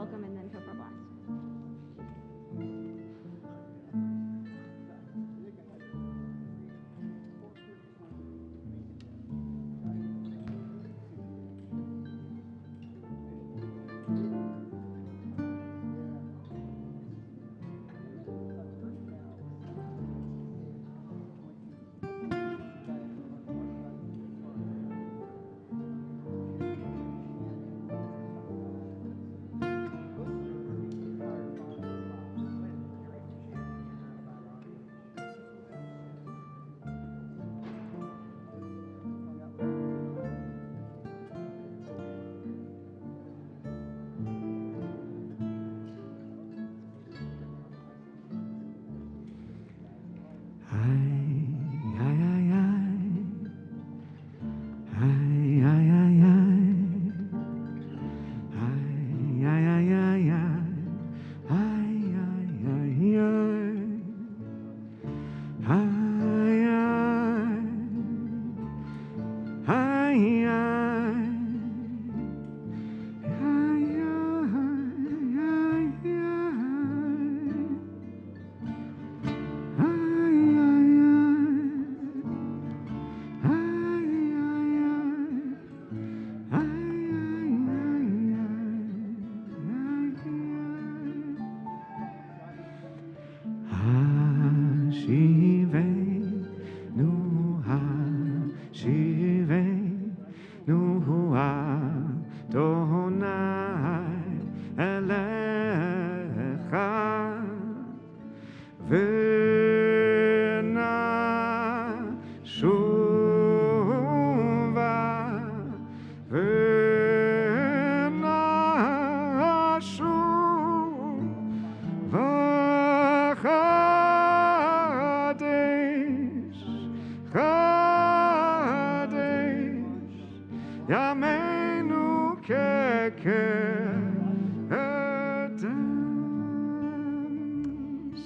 welcome and then shofar blast.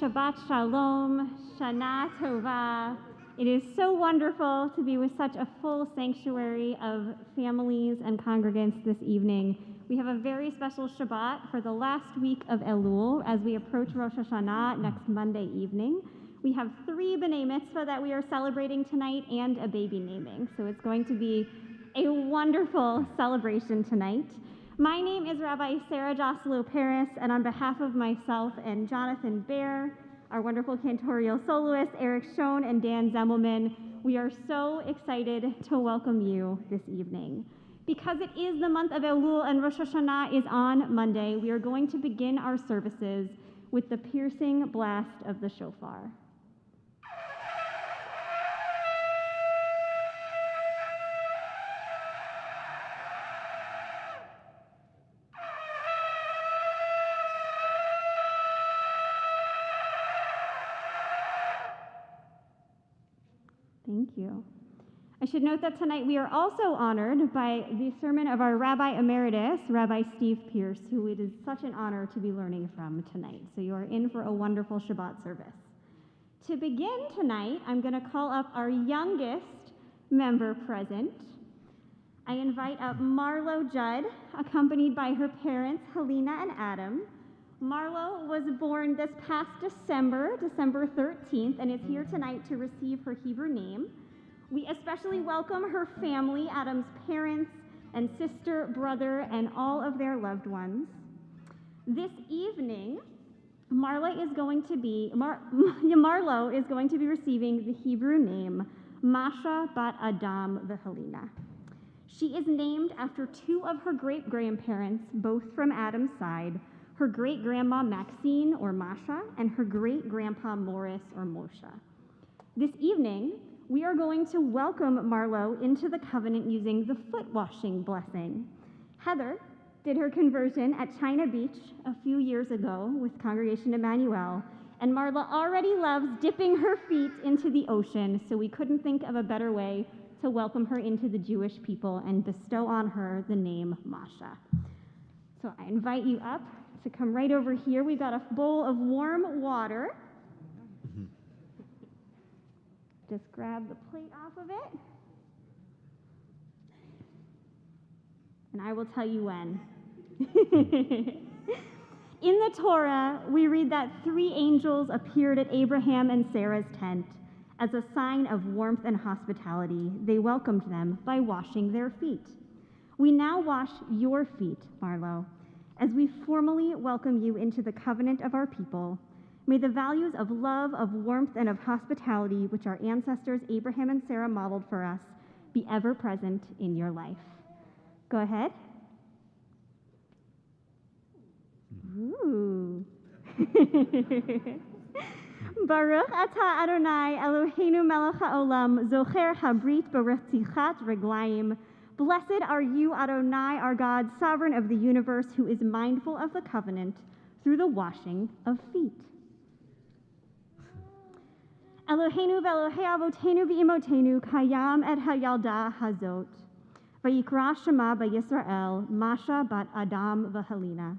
Shabbat Shalom, Shana Tova. It is so wonderful to be with such a full sanctuary of families and congregants this evening. We have a very special Shabbat for the last week of Elul as we approach Rosh Hashanah next Monday evening. We have 3 B'nai Mitzvah that we are celebrating tonight and a baby naming. So it's going to be a wonderful celebration tonight. My name is Rabbi Sarah Joselo Paris, and on behalf of myself and Jonathan Baer, our wonderful cantorial soloists, Eric Schoen and Dan Zemmelman, we are so excited to welcome you this evening. Because it is the month of Elul and Rosh Hashanah is on Monday, we are going to begin our services with the piercing blast of the shofar. Thank you. I should note that tonight we are also honored by the sermon of our Rabbi Emeritus, Rabbi Steve Pierce, who it is such an honor to be learning from tonight. So you are in for a wonderful Shabbat service. To begin tonight, I'm going to call up our youngest member present. I invite up Marlo Judd, accompanied by her parents, Helena and Adam. Marlo was born this past December 13th, and is here tonight to receive her Hebrew name. We especially welcome her family, Adam's parents and sister, brother, and all of their loved ones. This evening, Marlo is going to be receiving the Hebrew name Masha Bat Adam V'Helena. She is named after 2 of her great-grandparents, both from Adam's side, her great-grandma Maxine, or Masha, and her great-grandpa Morris, or Moshe. This evening, we are going to welcome Marlo into the covenant using the foot-washing blessing. Heather did her conversion at China Beach a few years ago with Congregation Emanu-El, and Marla already loves dipping her feet into the ocean, so we couldn't think of a better way to welcome her into the Jewish people and bestow on her the name Masha. So I invite you up to come right over here. We've got a bowl of warm water. Just grab the plate off of it. And I will tell you when. In the Torah, we read that 3 angels appeared at Abraham and Sarah's tent. As a sign of warmth and hospitality, they welcomed them by washing their feet. We now wash your feet, Marlo, as we formally welcome you into the covenant of our people. May the values of love, of warmth, and of hospitality, which our ancestors Abraham and Sarah modeled for us, be ever present in your life. Go ahead. Ooh. Baruch atah Adonai Eloheinu melech haolam zocher habrit b'retzichat reglaim. Blessed are you, Adonai, our God, sovereign of the universe, who is mindful of the covenant through the washing of feet. Eloheinu ve'Elohei avotenu v'imotenu kayam et hayalda hazot. Vayikra Shema b'Yisrael Masha bat Adam v'Helena.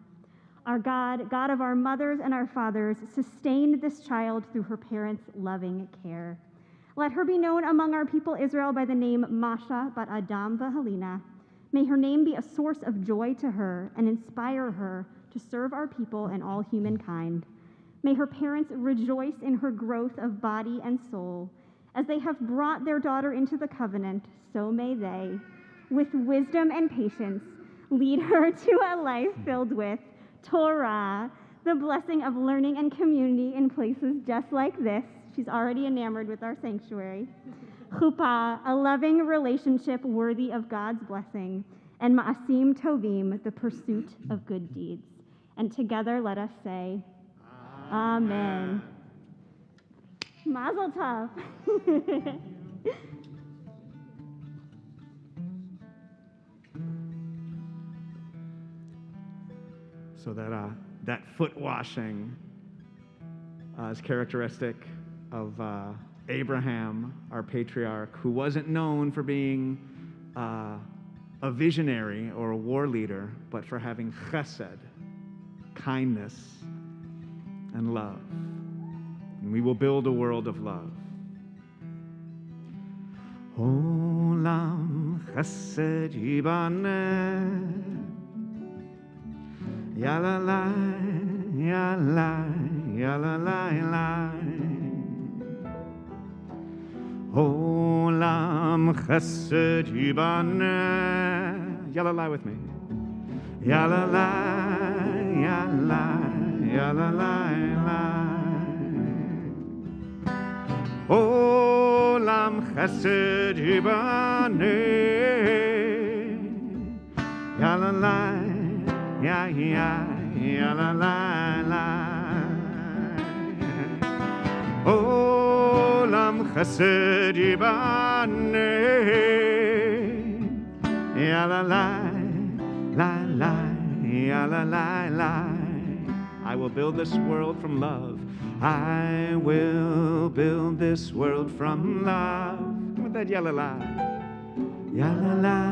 Our God, God of our mothers and our fathers, sustained this child through her parents' loving care. Let her be known among our people Israel by the name Masha bat Adam v'Helena. May her name be a source of joy to her and inspire her to serve our people and all humankind. May her parents rejoice in her growth of body and soul. As they have brought their daughter into the covenant, so may they, with wisdom and patience, lead her to a life filled with Torah, the blessing of learning and community in places just like this. She's already enamored with our sanctuary. Chuppah, a loving relationship worthy of God's blessing. And Ma'asim Tovim, the pursuit of good deeds. And together let us say, Amen. Mazel tov. So that foot washing is characteristic of Abraham, our patriarch, who wasn't known for being a visionary or a war leader, but for having chesed, kindness, and love. And we will build a world of love. Olam chesed yibaneh, ya la la, ya la, ya la la la. Olam chesed yibaneh, ya la la with me. Ya la la, ya la, ya la la la. Olam chesed yibaneh, ya la la. Ya, ya, ya, la, la, la. Olam chesed yibaneh, ya, la, la, la, la, ya, la, la, la. I will build this world from love. I will build this world from love. Come with that, ya, la, la. Ya, la, la,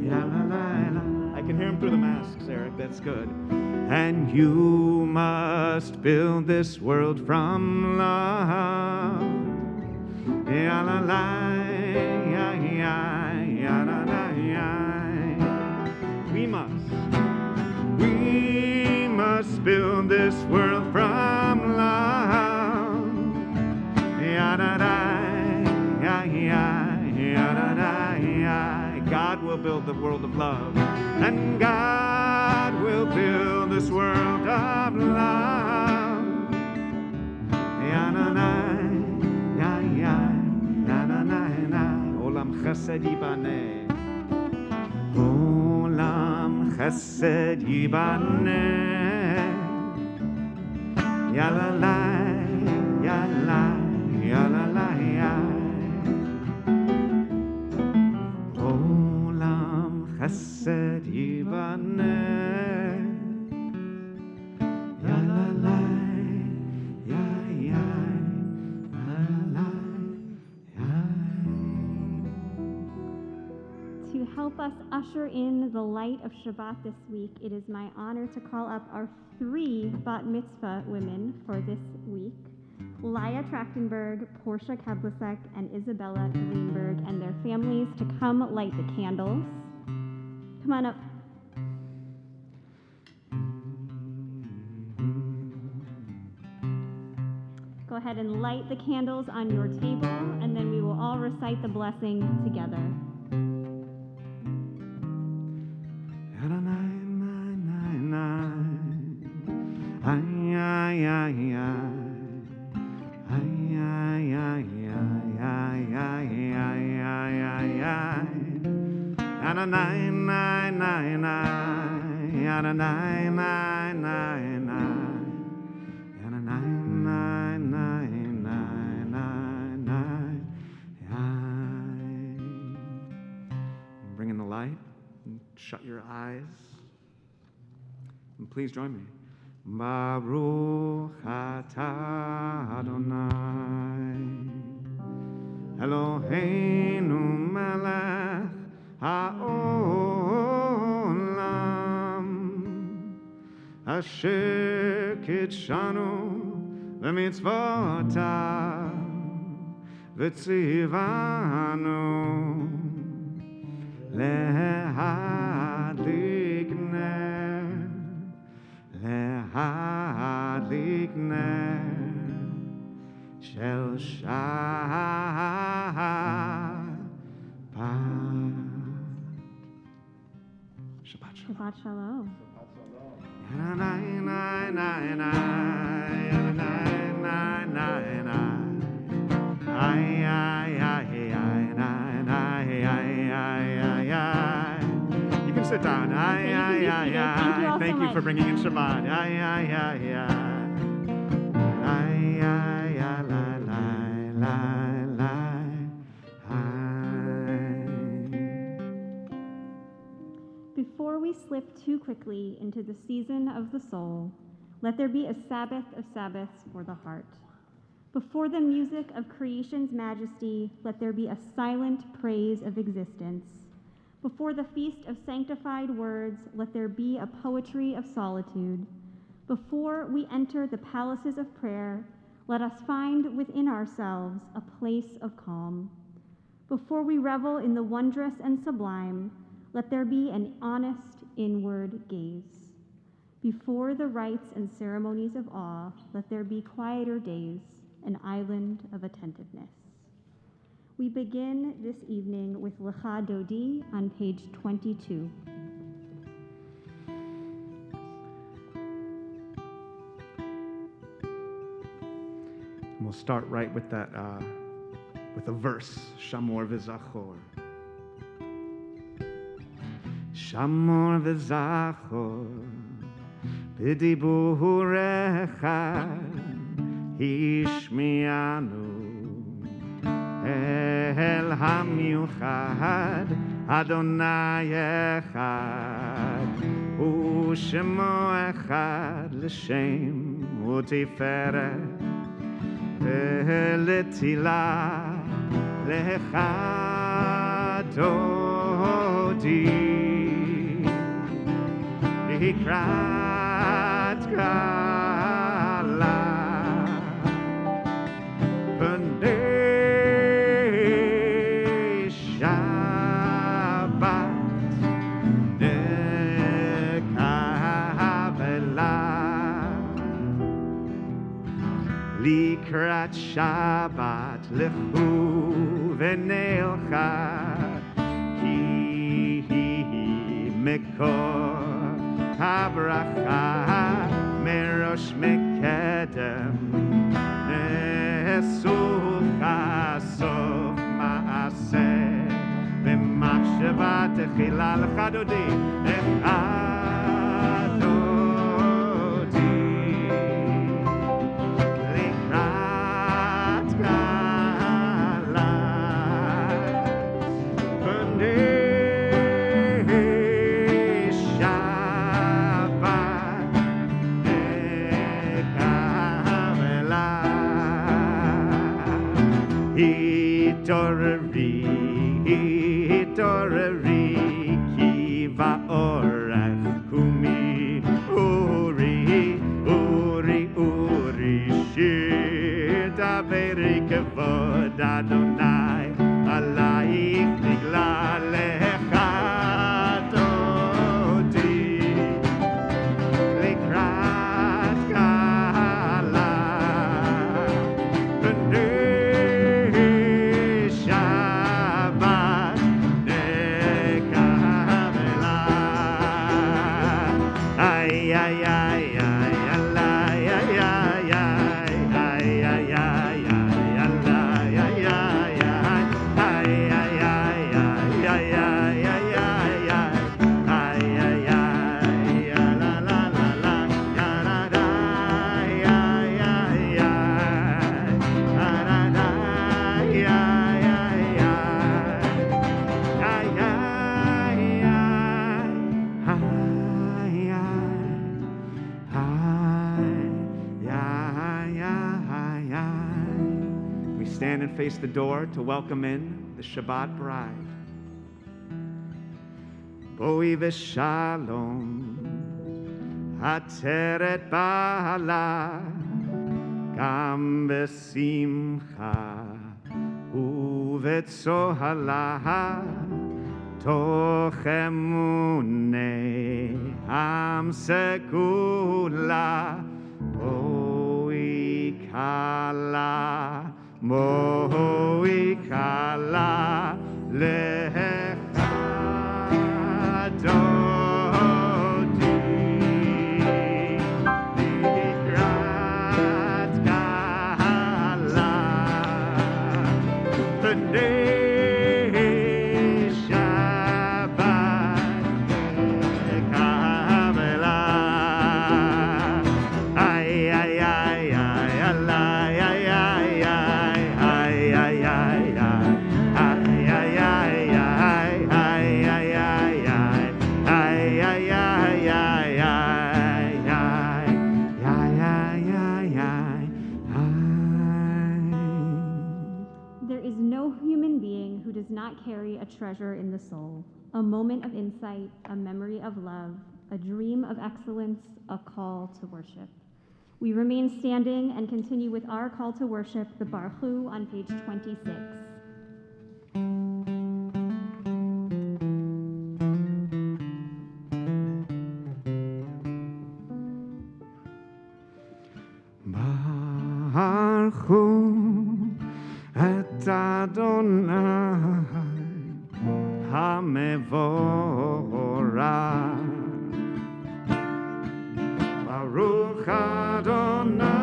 ya, la, la, la. I can hear him through the masks, Eric. That's good. And you must build this world from love. Ya la la, ya ya, ya la la ya. We must build this world from love. Ya da da, ya ya, ya da da ya. God will build the world of love, and God will build this world of love. Ya na na, ya ya, na na na na. Olam chesed yibaneh, olam chesed yibaneh. Ya la la, ya la, ya la la ya. Chesed yibaneh, ya la la, ya ya, la la, ya. To help us usher in the light of Shabbat this week, it is my honor to call up our 3 bat mitzvah women for this week. Laya Trachtenberg, Portia Kablasek, and Isabella Greenberg, and their families to come light the candles. Come on up. ahead and light the candles on your table, and then we will all recite the blessing together. Bring in the light and shut your eyes. And please join me. Baruch atah Adonai Eloheinu melech haolam asher kitshanu v'mitzvotav v'tzivanu lehadlik ner shel Shabbat. Shabbat Shalom. You can sit down. Thank you for bringing in Shabbat. Before we slip too quickly into the season of the soul, let there be a Sabbath of Sabbaths for the heart. Before the music of creation's majesty, let there be a silent praise of existence. Before the feast of sanctified words, let there be a poetry of solitude. Before we enter the palaces of prayer, let us find within ourselves a place of calm. Before we revel in the wondrous and sublime, let there be an honest inward gaze. Before the rites and ceremonies of awe, let there be quieter days, an island of attentiveness. We begin this evening with Lecha Dodi on page 22. We'll start right with that, with a verse, Shamor v'Zachor. Shamor v'Zachor b'diburecha hishmianu El hamiuchad Adonai echad U'shemo echad L'shem u'tiferet Ve'letila Lecha Dodi Likrat Kala B'nei Shabbat Nekavela Likrat Shabbat Lechu V'neilcha Ki Mekor Habracha Merosh Mekedem Nesucha Sof Maaseh V'machshava Techila Lecha Dodi Lecha Dodi Likrat Kala B'nei Hitorari ki va'orach face the door to welcome in the Shabbat bride. Boi v'shalom, ateret bala, gam v'simcha, uvetzohala, toch emune, am sekula, boi kala, moi kala, lecha dodi, likrat kala, the day Shabbat kavela, ay ay ay ay alay ay ay ay ay ay There is no human being who does not carry a treasure in the soul, a moment of insight, a memory of love, a dream of excellence, a call to worship. We remain standing and continue with our call to worship, the Baruch on page 26. Baruch et Adonai HaMevorach. Baruch Adonai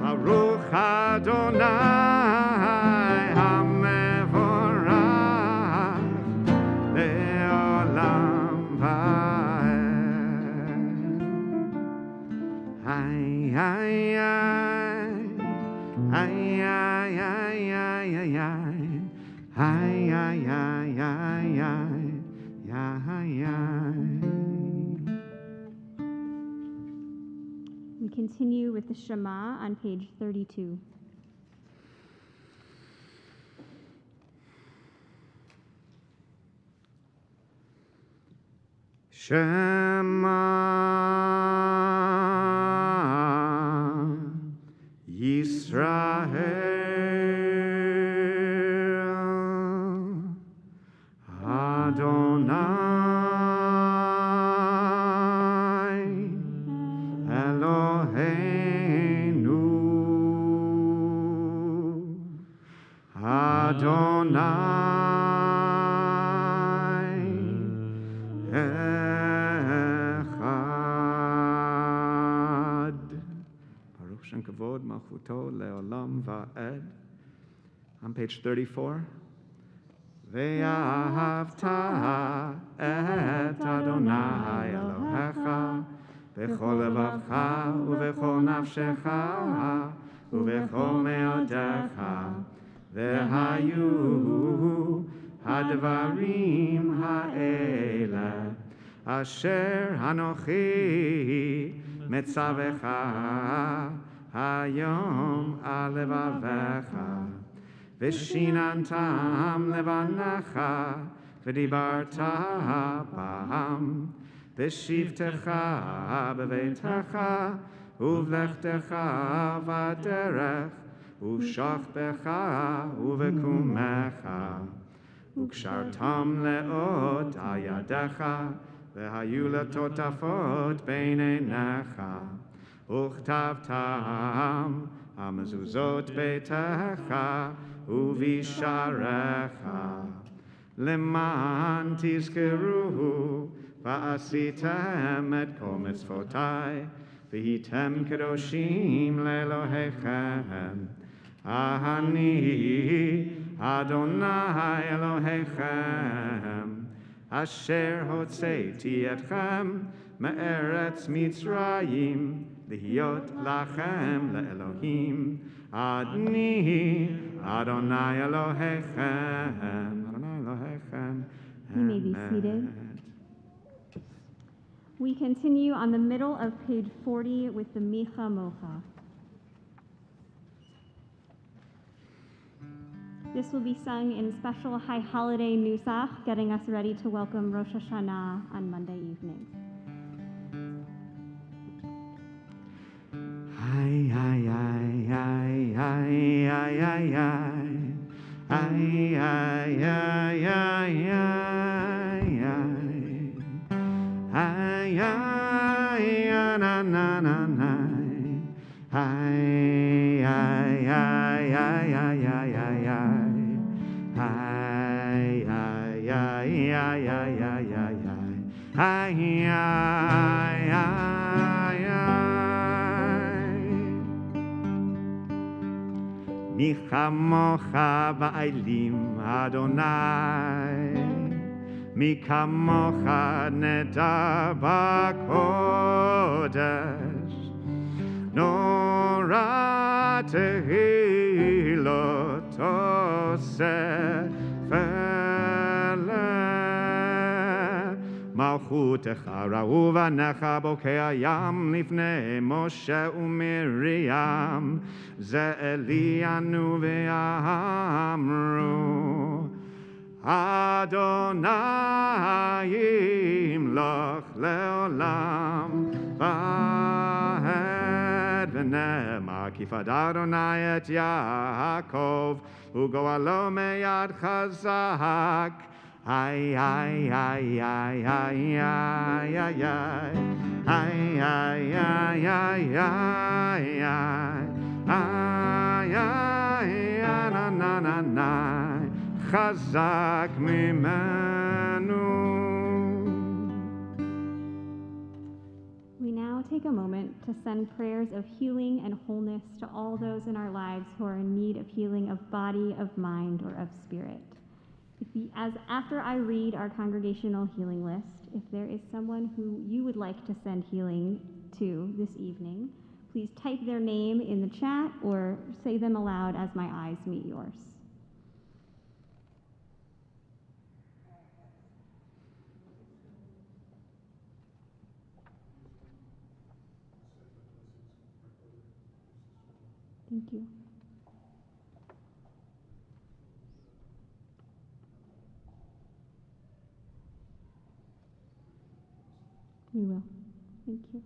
Baruch Adonai HaMevorach le'olam va'ed. Ay, ay, ay. Ay, ay, ay, ay, ay, ay, ay, ay, ay, ay, ay, ay. We continue with the Shema on page 32. Shema Yisrael Adonai Eloheinu Adonai Echad. Baruch Shem Kavod Malchuto Leolam Va'ed. On page 34. Ve'ahavta et Adonai Elohecha b'chol levavcha u'b'chol nafshecha u'b'chol me'odecha ve'hayu hadvarim ha'ele asher hanochi metzavecha hayom alevavecha v'shinantam levanecha v'dibarta bam v'shivtecha b'veitecha uvlechtecha v'derech u'shachbecha u'v'kumecha u'kshartam le'ot ayadecha v'hayu letotafot b'neinecha uchtavtam המזוזות ביתך ובשעריך למען תזכרו ועשיתם את כל מצוותיי והייתם קדושים לאלוהיכם אני אדוני אלוהיכם אשר הוצאתי אתכם מארץ מצרים להיות לכם לאלוהים אני אדוני אלוהיכם You may be seated. We continue on the middle of page 40 with the Micha Mocha. This will be sung in special high holiday nusach, getting us ready to welcome Rosh Hashanah on Monday evening. Ay, ay, ay, ay, ay, ay, ay, ay, ay, ay, ay, ay, ay, ay, na, na, na, na, ay, ay, ay, ay, ay, ay, ay, ay, ay, ay, ay, ay, ay, ay, ay, מי כמוך באלים אדוני, מי כמוך נדע בקודש, נורא תהילות ספר מלכותך ראו בניך בוקע ים לפני משה ומרים זה אלינו ואמרו אדוני ימלוך לעולם ועד ונאמר כי פדה אדוני את יעקב וגואלו מיד חזק ay ay ay ay ay ay ay ay ay ay ay ay ay na na na na חזק ממנו. We now take a moment to send prayers of healing and wholeness to all those in our lives who are in need of healing of body, of mind, or of spirit. After I read our congregational healing list, if there is someone who you would like to send healing to this evening, please type their name in the chat or say them aloud as my eyes meet yours. Thank you. We will. Thank you.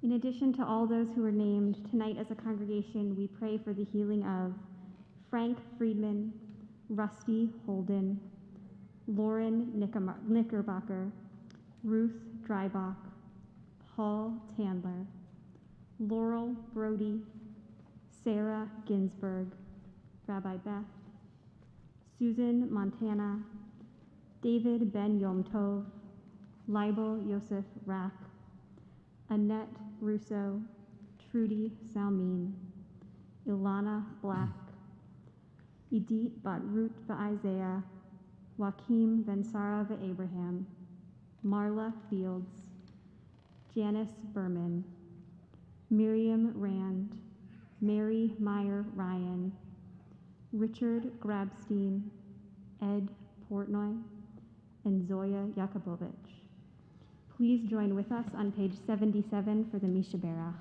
In addition to all those who are named, tonight as a congregation, we pray for the healing of Frank Friedman, Rusty Holden, Lauren Knickerbocker, Ruth Drybach, Paul Tandler, Laurel Brody, Sarah Ginsburg, Rabbi Beth, Susan Montana, David Ben Yom Tov, Leibel Yosef Rack, Annette Russo, Trudy Salmin, Ilana Black, Edith Bat Ruth Isaiah, Joaquim Ben Sarah Abraham, Marla Fields, Janice Berman, Miriam Rand, Mary Meyer Ryan, Richard Grabstein, Ed Portnoy, and Zoya Yakubovich. Please join with us on page 77 for the Misha Berach.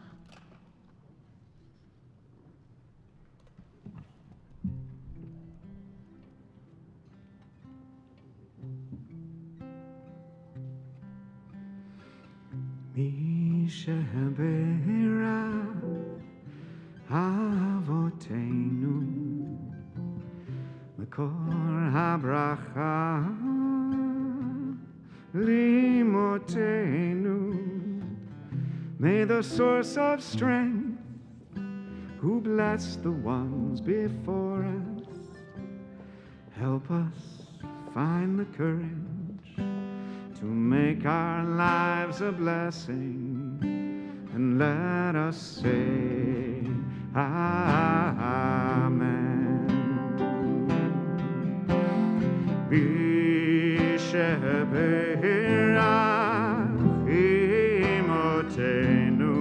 Misha Berach Avotenu Makor HaBracha Limotenu. May the source of strength, who bless the ones before us, help us find the courage to make our lives a blessing, and let us say Amen. Bisheberach imotenu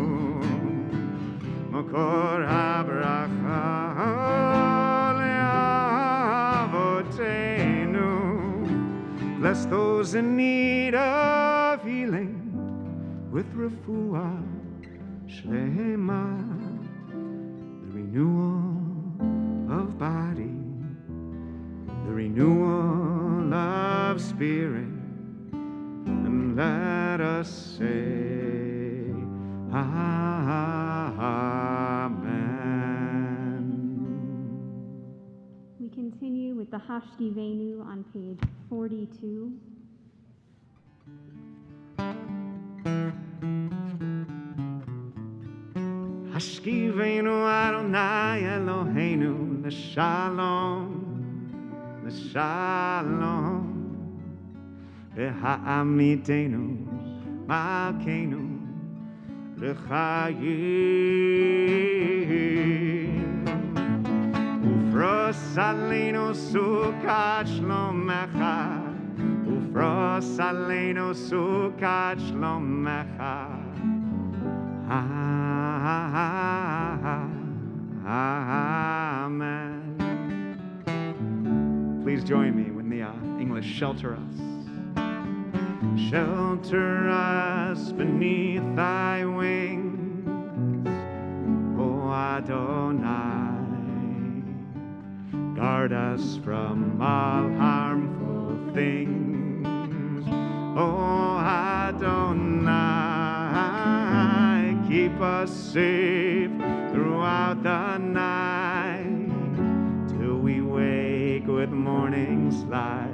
Mokor habracha le'avotenu. Bless those in need of healing with refuah shlema, the renewal of body, the renewal of spirit, and let us say, Amen. We continue with the Hashkivenu on page 42. Hashkivenu Adonai Eloheinu l'shalom, l'shalom. V'ha'amitenu malkeinu l'chayim. Ufros aleinu sukat shlomecha, ufros aleinu sukat shlomecha. Amen. Please join me when the English shelter us. Shelter us beneath thy wings, O Adonai. Guard us from all harmful things, O Adonai. Keep us safe throughout the night, till we wake with morning's light.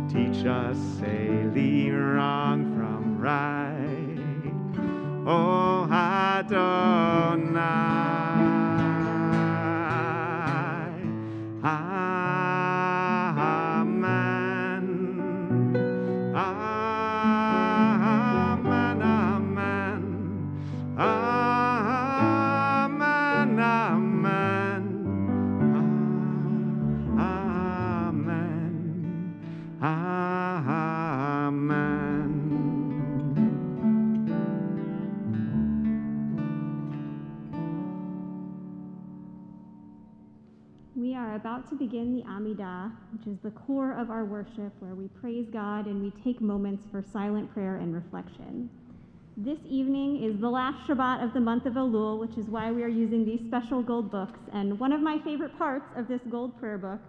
Teach us daily wrong from right, O Adonai. Amen. Amen. Amen. Amen. Amen. Amen. Amen. We are about to begin the Amidah, which is the core of our worship, where we praise God and we take moments for silent prayer and reflection. This evening is the last Shabbat of the month of Elul, which is why we are using these special gold books. And one of my favorite parts of this gold prayer book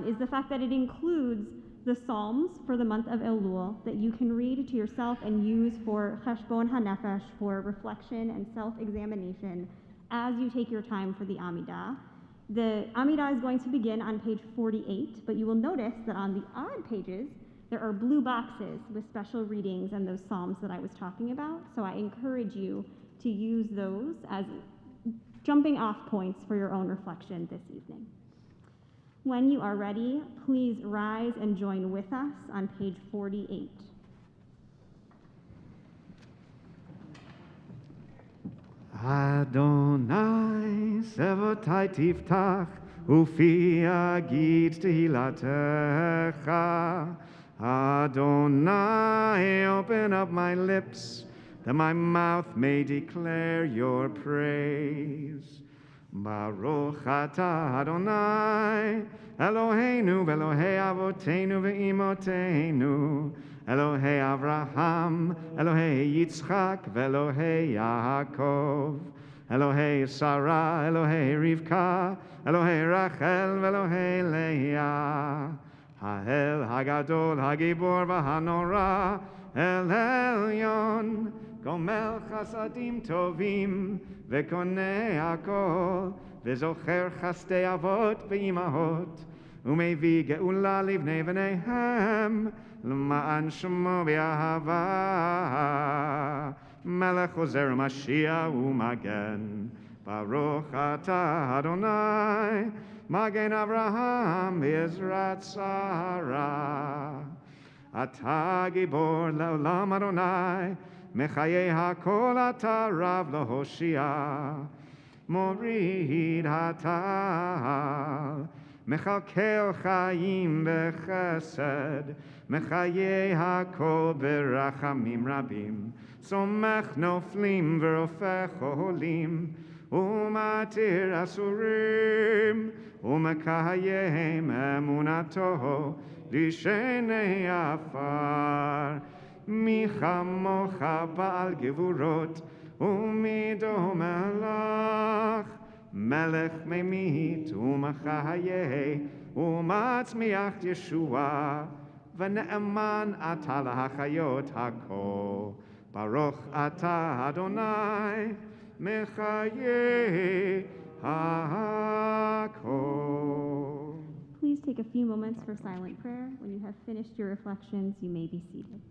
is the fact that it includes the Psalms for the month of Elul that you can read to yourself and use for Cheshbon HaNefesh, for reflection and self-examination as you take your time for the Amidah. The Amidah is going to begin on page 48, but you will notice that on the odd pages, there are blue boxes with special readings and those Psalms that I was talking about. So I encourage you to use those as jumping off points for your own reflection this evening. When you are ready, please rise and join with us on page 48. Adonai sevotai tiftach ufi agid tehilatecha. Adonai, open up my lips, that my mouth may declare your praise. Baruch atah Adonai, Eloheinu v'Elohei avotenu ve'imotenu, Elohei Avraham, Elohei Yitzchak, v'Elohei Yaakov, Elohei Sarah, Elohei Rivka, Elohei Rachel, v'Elohei Leah, Ha'el Hagadol, Hagibor v'Hanora, El Elyon, Gomel Chasadim Tovim, V'Konei Hakol, V'Zocher Chastei Avot v'Imahot, Umevi Geula Livnei V'neihem, L'ma'an Shemo B'Ahava, Melech Ozer Mashiach U'Magen, Baruch Atah Adonai, Magen Avraham V'Ezrat Sarah, Atah Gibor Le'olam Adonai, Mechayei HaKol Atah Rav L'Hoshia, מוריד הטל, מכלכל חיים בחסד, מחיי הכל ברחמים רבים, צומח נופלים ורופא חולים, ומתיר אסורים, ומקיים אמונתו לשני עפר. מי כמוך בעל גבורות, ומי דומה לך, מלך ממית ומחיה, ומצמיח ישועה, ונאמן אתה להחיות הכל. ברוך אתה אדוני, מחיי הכל. Please take a few moments for silent prayer. When you have finished your reflections, you may be seated.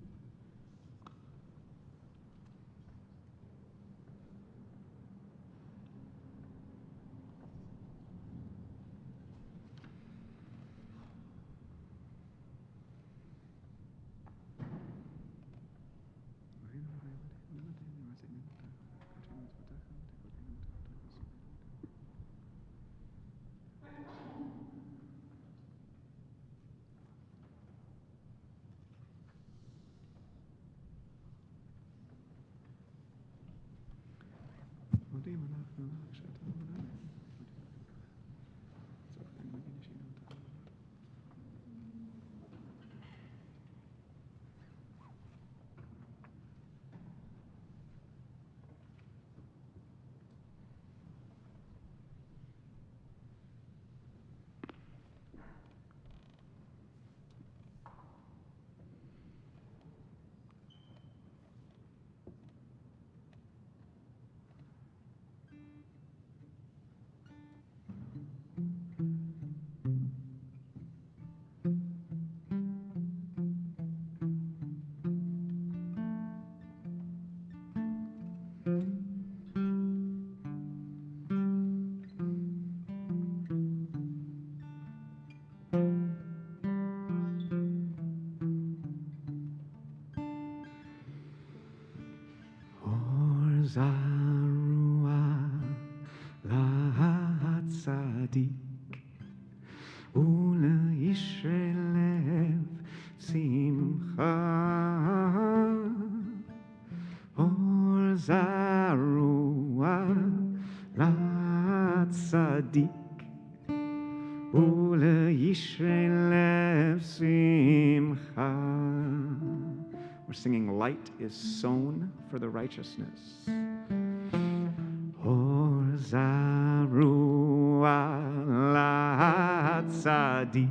Zarua Latzadik Ula Yisraelev Simcha Or Zarua Latzadik Ula Yisraelev Simcha. We're singing light is sown for the righteousness. Or Zarua Latzadik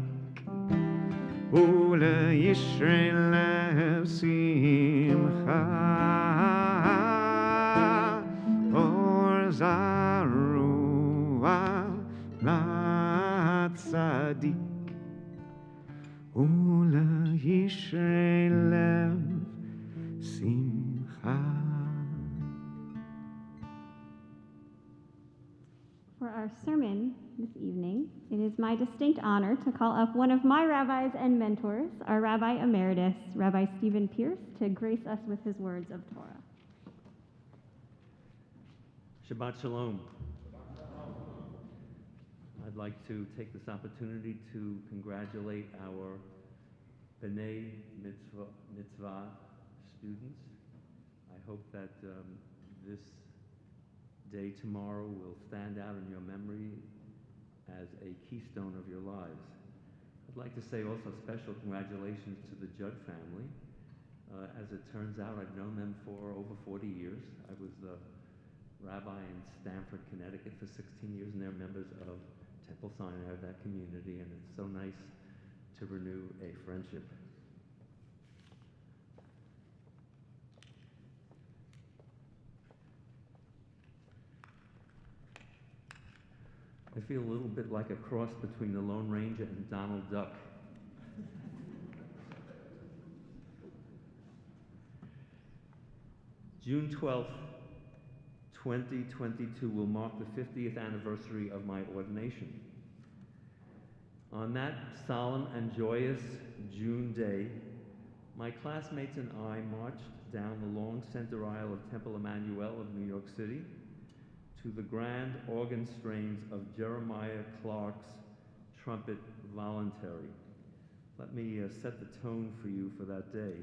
Ule Yisrael Simcha. Or Zarua Latzadik Ule Yisrael Simcha. For our sermon this evening, it is my distinct honor to call up one of my rabbis and mentors, our Rabbi Emeritus, Rabbi Stephen Pierce, to grace us with his words of Torah. Shabbat Shalom. I'd like to take this opportunity to congratulate our B'nai Mitzvah students. I hope that this day tomorrow will stand out in your memory as a keystone of your lives. I'd like to say also special congratulations to the Judd family. As it turns out, I've known them for over 40 years. I was the rabbi in Stamford, Connecticut for 16 years, and they're members of Temple Sinai of that community, and it's so nice to renew a friendship. I feel a little bit like a cross between the Lone Ranger and Donald Duck. June 12th, 2022 will mark the 50th anniversary of my ordination. On that solemn and joyous June day, my classmates and I marched down the long center aisle of Temple Emanu-El of New York City to the grand organ strains of Jeremiah Clark's Trumpet Voluntary. Let me set the tone for you for that day.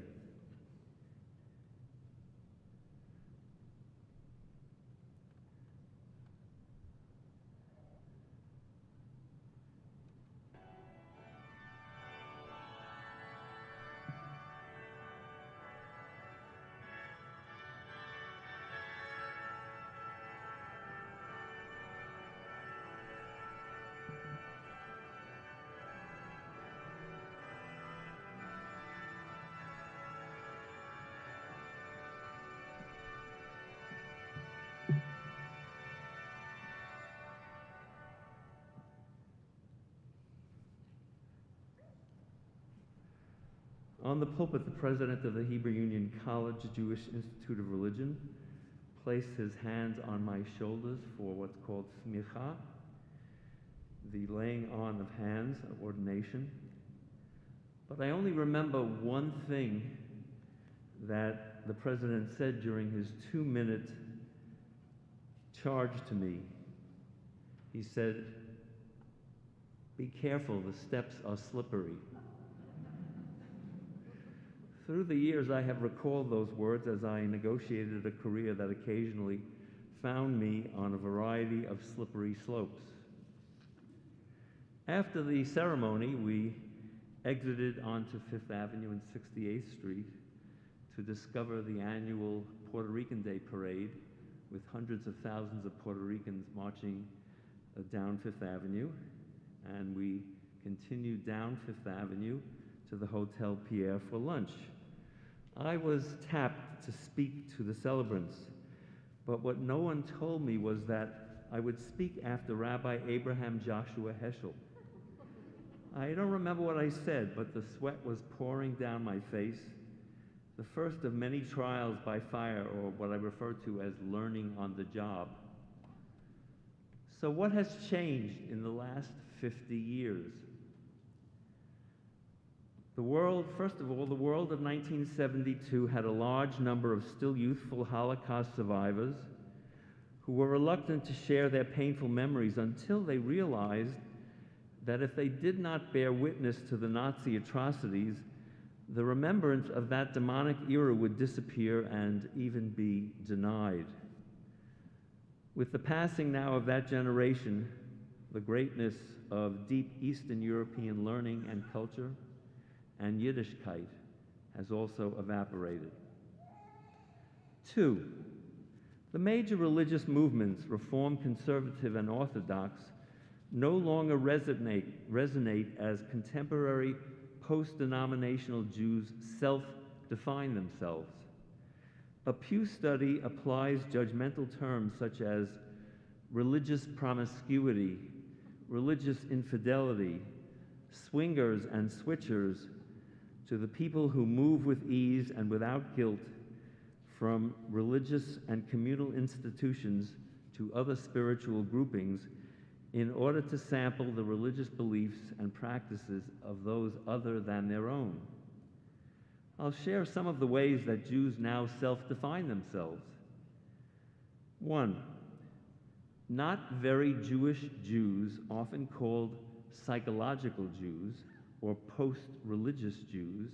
On the pulpit, the president of the Hebrew Union College Jewish Institute of Religion placed his hands on my shoulders for what's called smicha, the laying on of hands, of ordination. But I only remember one thing that the president said during his 2-minute charge to me. He said, "Be careful, the steps are slippery." Through the years, I have recalled those words as I negotiated a career that occasionally found me on a variety of slippery slopes. After the ceremony, we exited onto Fifth Avenue and 68th Street to discover the annual Puerto Rican Day Parade with hundreds of thousands of Puerto Ricans marching down Fifth Avenue. And we continued down Fifth Avenue to the Hotel Pierre for lunch. I was tapped to speak to the celebrants, but what no one told me was that I would speak after Rabbi Abraham Joshua Heschel. I don't remember what I said, but the sweat was pouring down my face, the first of many trials by fire, or what I refer to as learning on the job. So what has changed in the last 50 years? The world, first of all, the world of 1972 had a large number of still youthful Holocaust survivors who were reluctant to share their painful memories until they realized that if they did not bear witness to the Nazi atrocities, the remembrance of that demonic era would disappear and even be denied. With the passing now of that generation, the greatness of deep Eastern European learning and culture and Yiddishkeit has also evaporated. 2, the major religious movements, Reform, Conservative, and Orthodox, no longer resonate as contemporary post-denominational Jews self-define themselves. A Pew study applies judgmental terms such as religious promiscuity, religious infidelity, swingers and switchers to the people who move with ease and without guilt from religious and communal institutions to other spiritual groupings in order to sample the religious beliefs and practices of those other than their own. I'll share some of the ways that Jews now self-define themselves. 1, not very Jewish Jews, often called psychological Jews or post-religious Jews,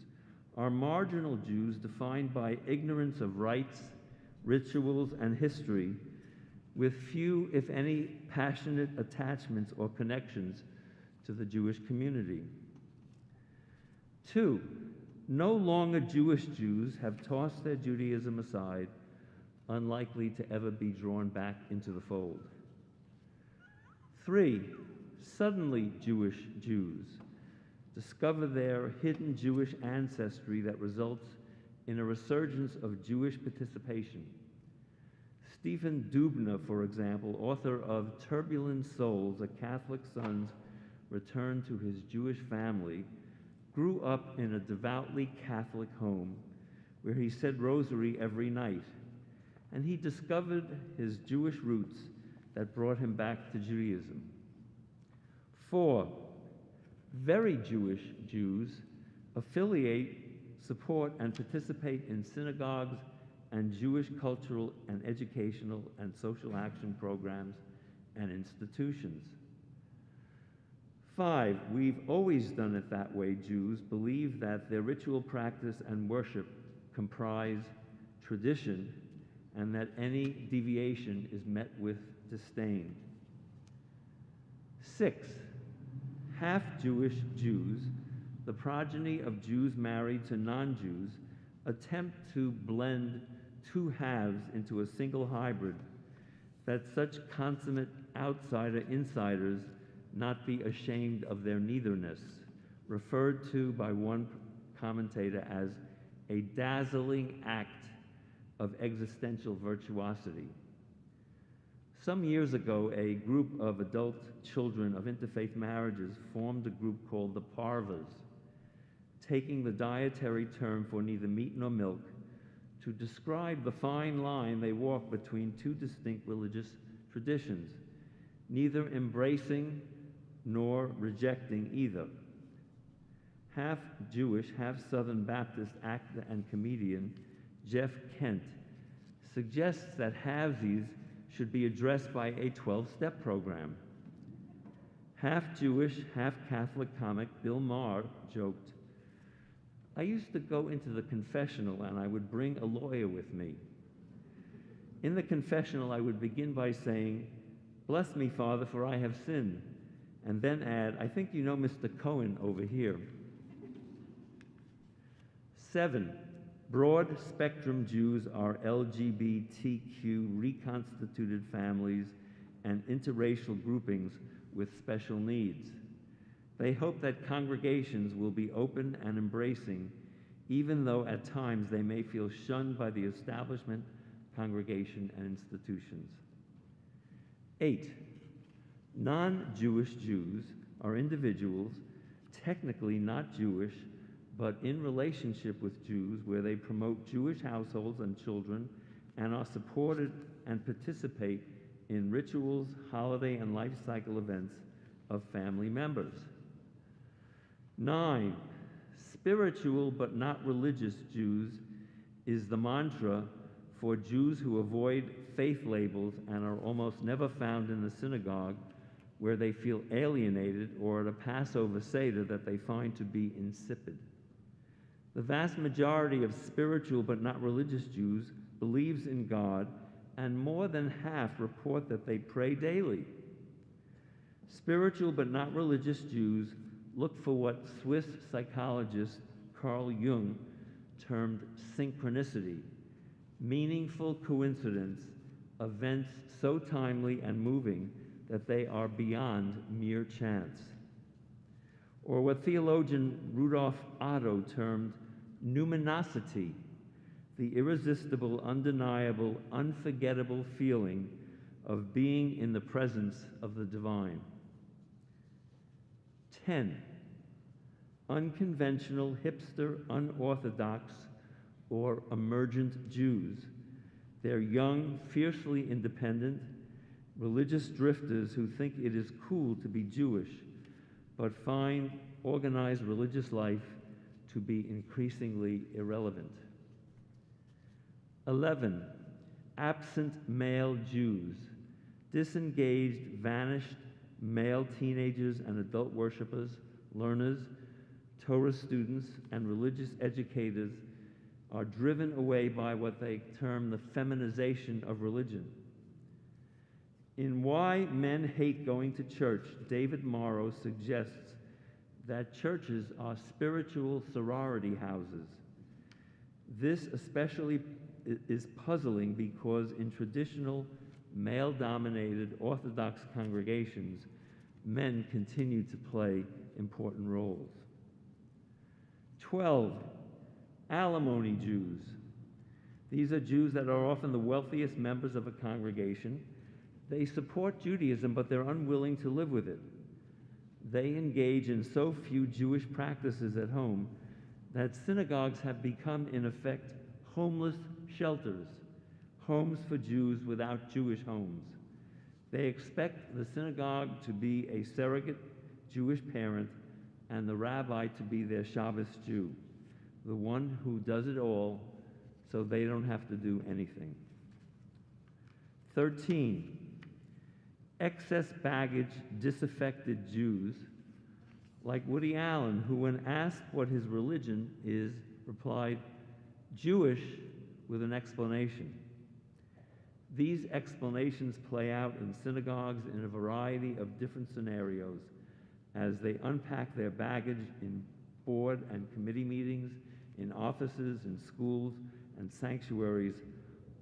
are marginal Jews defined by ignorance of rites, rituals, and history, with few, if any, passionate attachments or connections to the Jewish community. 2, no longer Jewish Jews have tossed their Judaism aside, unlikely to ever be drawn back into the fold. 3, suddenly Jewish Jews discover their hidden Jewish ancestry that results in a resurgence of Jewish participation. Stephen Dubna, for example, author of Turbulent Souls, A Catholic Son's Return to His Jewish Family, grew up in a devoutly Catholic home where he said rosary every night, and he discovered his Jewish roots that brought him back to Judaism. 4, very Jewish Jews affiliate, support, and participate in synagogues and Jewish cultural and educational and social action programs and institutions. 5, we've always done it that way. Jews believe that their ritual practice and worship comprise tradition and that any deviation is met with disdain. 6, half-Jewish Jews, the progeny of Jews married to non-Jews, attempt to blend two halves into a single hybrid, that such consummate outsider-insiders not be ashamed of their neitherness, referred to by one commentator as a dazzling act of existential virtuosity. Some years ago, a group of adult children of interfaith marriages formed a group called the Parvas, taking the dietary term for neither meat nor milk to describe the fine line they walk between two distinct religious traditions, neither embracing nor rejecting either. Half Jewish, half Southern Baptist actor and comedian Jeff Kent suggests that halvesies should be addressed by a 12-step program. Half Jewish, half Catholic comic Bill Maher joked, "I used to go into the confessional and I would bring a lawyer with me. In the confessional, I would begin by saying, 'Bless me, Father, for I have sinned,' and then add, 'I think you know Mr. Cohen over here.'" 7, broad-spectrum Jews are LGBTQ reconstituted families and interracial groupings with special needs. They hope that congregations will be open and embracing, even though at times they may feel shunned by the establishment, congregation, and institutions. 8, non-Jewish Jews are individuals, technically not Jewish, but in relationship with Jews, where they promote Jewish households and children and are supported and participate in rituals, holiday, and life cycle events of family members. 9, spiritual but not religious Jews is the mantra for Jews who avoid faith labels and are almost never found in the synagogue, where they feel alienated, or at a Passover Seder that they find to be insipid. The vast majority of spiritual but not religious Jews believes in God, and more than half report that they pray daily. Spiritual but not religious Jews look for what Swiss psychologist Carl Jung termed synchronicity, meaningful coincidence, events so timely and moving that they are beyond mere chance. Or what theologian Rudolf Otto termed numinosity, the irresistible, undeniable, unforgettable feeling of being in the presence of the divine. 10, unconventional, hipster, unorthodox, or emergent Jews. They're young, fiercely independent, religious drifters who think it is cool to be Jewish, but find organized religious life to be increasingly irrelevant. 11, absent male Jews, disengaged, vanished male teenagers and adult worshipers, learners, Torah students, and religious educators are driven away by what they term the feminization of religion. In Why Men Hate Going to Church, David Morrow suggests that churches are spiritual sorority houses. This especially is puzzling because in traditional male-dominated Orthodox congregations, men continue to play important roles. 12, alimony Jews. These are Jews that are often the wealthiest members of a congregation. They support Judaism, but they're unwilling to live with it. They engage in so few Jewish practices at home that synagogues have become, in effect, homeless shelters, homes for Jews without Jewish homes. They expect the synagogue to be a surrogate Jewish parent and the rabbi to be their Shabbos Jew, the one who does it all, so they don't have to do anything. 13, excess baggage disaffected Jews, like Woody Allen, who when asked what his religion is, replied, Jewish, with an explanation. These explanations play out in synagogues in a variety of different scenarios as they unpack their baggage in board and committee meetings, in offices, in schools, and sanctuaries,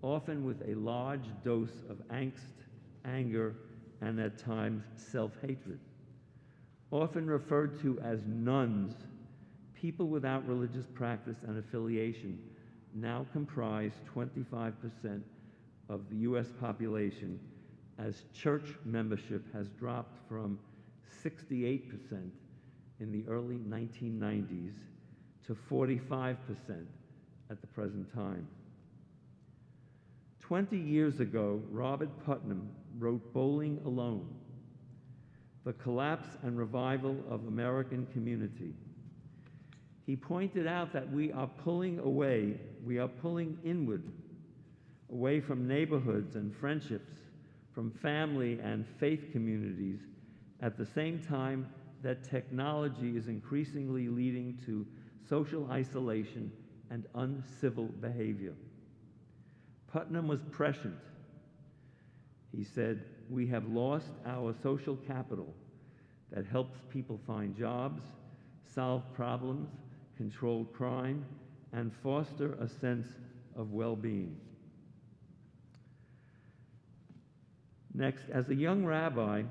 often with a large dose of angst, anger, and at times self-hatred. Often referred to as nuns, people without religious practice and affiliation now comprise 25% of the U.S. population, as church membership has dropped from 68% in the early 1990s to 45% at the present time. 20 years ago, Robert Putnam wrote Bowling Alone, The Collapse and Revival of American Community. He pointed out that we are pulling inward, away from neighborhoods and friendships, from family and faith communities, at the same time that technology is increasingly leading to social isolation and uncivil behavior. Putnam was prescient. He said, we have lost our social capital that helps people find jobs, solve problems, control crime, and foster a sense of well-being. Next, as a young rabbi,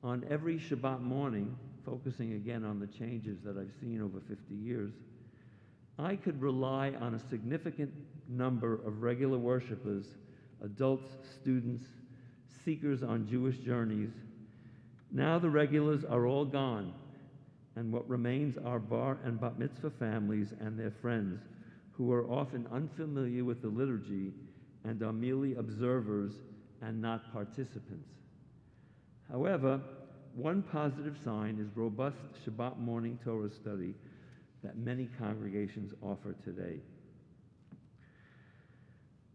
on every Shabbat morning, focusing again on the changes that I've seen over 50 years, I could rely on a significant number of regular worshipers, adults, students, seekers on Jewish journeys. Now the regulars are all gone, and what remains are bar and bat mitzvah families and their friends, who are often unfamiliar with the liturgy and are merely observers and not participants. However, one positive sign is robust Shabbat morning Torah study that many congregations offer today.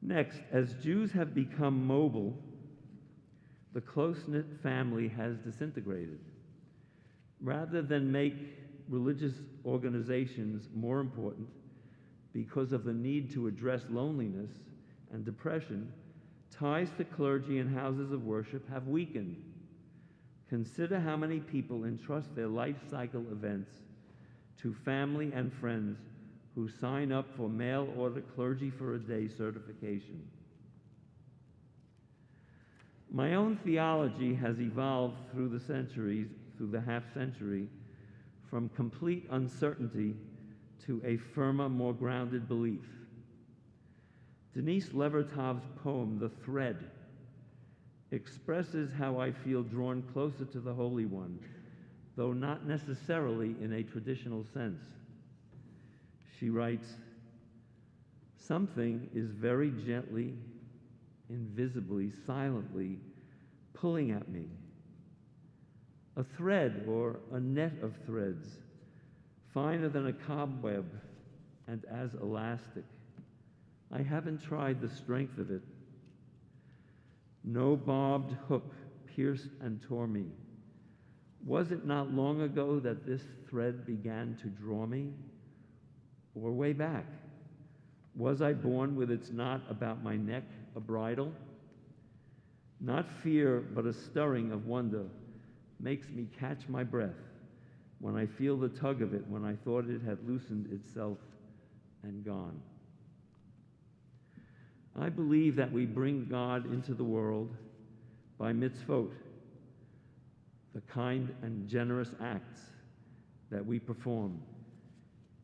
Next, as Jews have become mobile, the close-knit family has disintegrated. Rather than make religious organizations more important because of the need to address loneliness and depression, ties to clergy and houses of worship have weakened. Consider how many people entrust their life cycle events to family and friends who sign up for mail-order clergy for a day certification. My own theology has evolved through the centuries, through the half-century, from complete uncertainty to a firmer, more grounded belief. Denise Levertov's poem, The Thread, expresses how I feel drawn closer to the Holy One, though not necessarily in a traditional sense. She writes, something is very gently, invisibly, silently pulling at me. A thread or a net of threads, finer than a cobweb and as elastic. I haven't tried the strength of it. No barbed hook pierced and tore me. Was it not long ago that this thread began to draw me? Or way back? Was I born with its knot about my neck, a bridle? Not fear, but a stirring of wonder makes me catch my breath when I feel the tug of it when I thought it had loosened itself and gone. I believe that we bring God into the world by mitzvot, the kind and generous acts that we perform,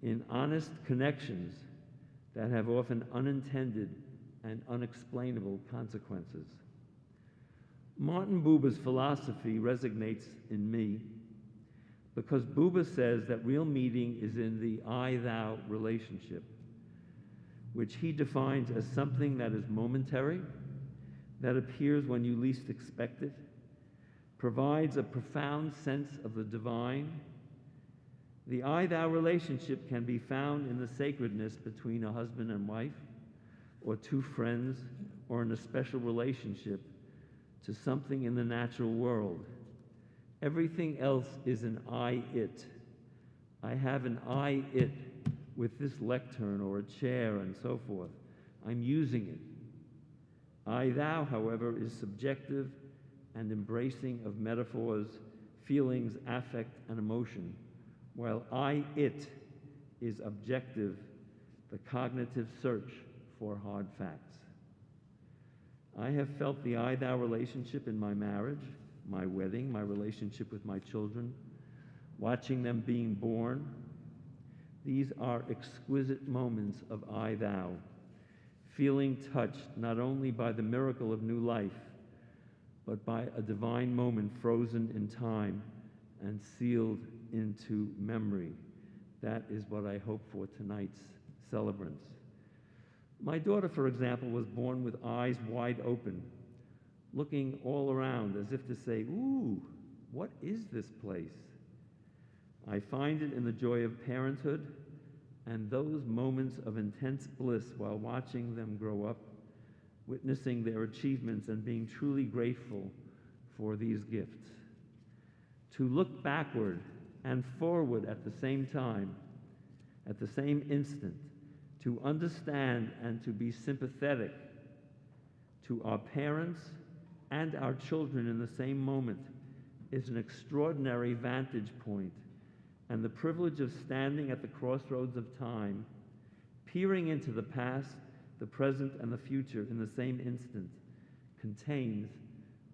in honest connections that have often unintended and unexplainable consequences. Martin Buber's philosophy resonates in me because Buber says that real meaning is in the I-thou relationship, which he defines as something that is momentary, that appears when you least expect it, provides a profound sense of the divine, The I-thou relationship can be found in the sacredness between a husband and wife, or two friends, or in a special relationship to something in the natural world. Everything else is an I-it. I have an I-it with this lectern or a chair and so forth. I'm using it. I-thou, however, is subjective and embracing of metaphors, feelings, affect, and emotion, while I-it is objective, the cognitive search for hard facts. I have felt the I-thou relationship in my marriage, my wedding, my relationship with my children, watching them being born. These are exquisite moments of I-thou, feeling touched not only by the miracle of new life, but by a divine moment frozen in time and sealed into memory. That is what I hope for tonight's celebrants. My daughter, for example, was born with eyes wide open, looking all around as if to say, "Ooh, what is this place?" I find it in the joy of parenthood and those moments of intense bliss while watching them grow up, witnessing their achievements and being truly grateful for these gifts. To look backward and forward at the same time, at the same instant, to understand and to be sympathetic to our parents and our children in the same moment is an extraordinary vantage point, and the privilege of standing at the crossroads of time, peering into the past, the present, and the future in the same instant, contains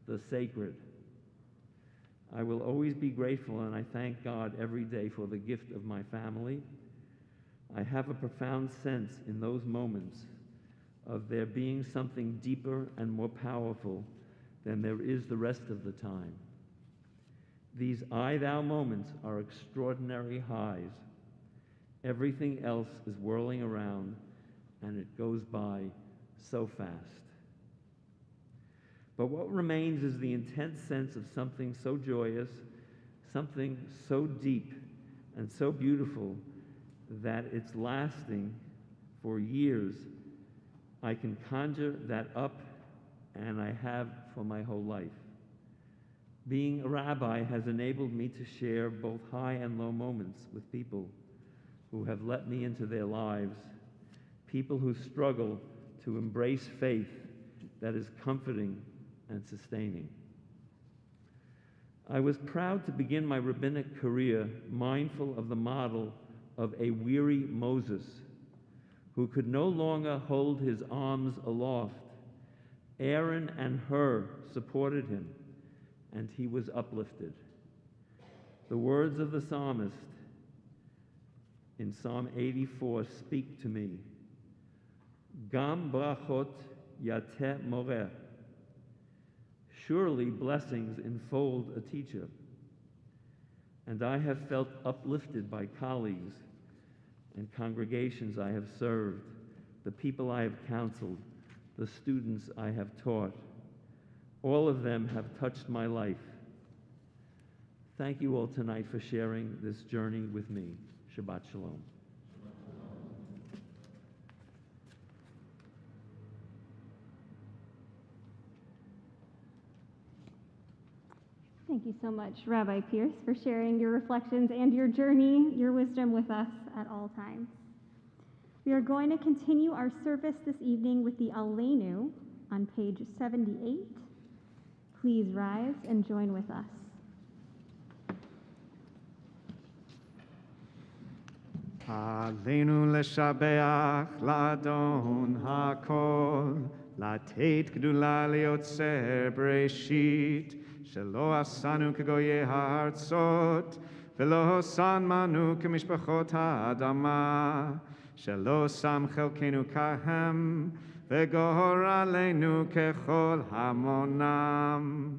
the sacred. I will always be grateful, and I thank God every day for the gift of my family. I have a profound sense in those moments of there being something deeper and more powerful than there is the rest of the time. These I-thou moments are extraordinary highs. Everything else is whirling around, and it goes by so fast. But what remains is the intense sense of something so joyous, something so deep and so beautiful that it's lasting for years. I can conjure that up, and I have for my whole life. Being a rabbi has enabled me to share both high and low moments with people who have let me into their lives, people who struggle to embrace faith that is comforting and sustaining. I was proud to begin my rabbinic career mindful of the model of a weary Moses who could no longer hold his arms aloft. Aaron and Hur supported him, and he was uplifted. The words of the psalmist in Psalm 84 speak to me. Gam brachot yateh moreh. Surely blessings enfold a teacher. And I have felt uplifted by colleagues and congregations I have served, the people I have counseled, the students I have taught. All of them have touched my life. Thank you all tonight for sharing this journey with me. Shabbat Shalom. Thank you so much, Rabbi Pierce, for sharing your reflections and your journey, your wisdom with us at all times. We are going to continue our service this evening with the Aleinu on page 78. Please rise and join with us. Aleinu leshabeach la'adon hakol, לתת גדולה ליוצר בראשית, שלא עשנו כגויי הארצות, ולא שמנו כמשפחות האדמה, שלא שם חלקנו כהם, וגורלנו ככל המונם.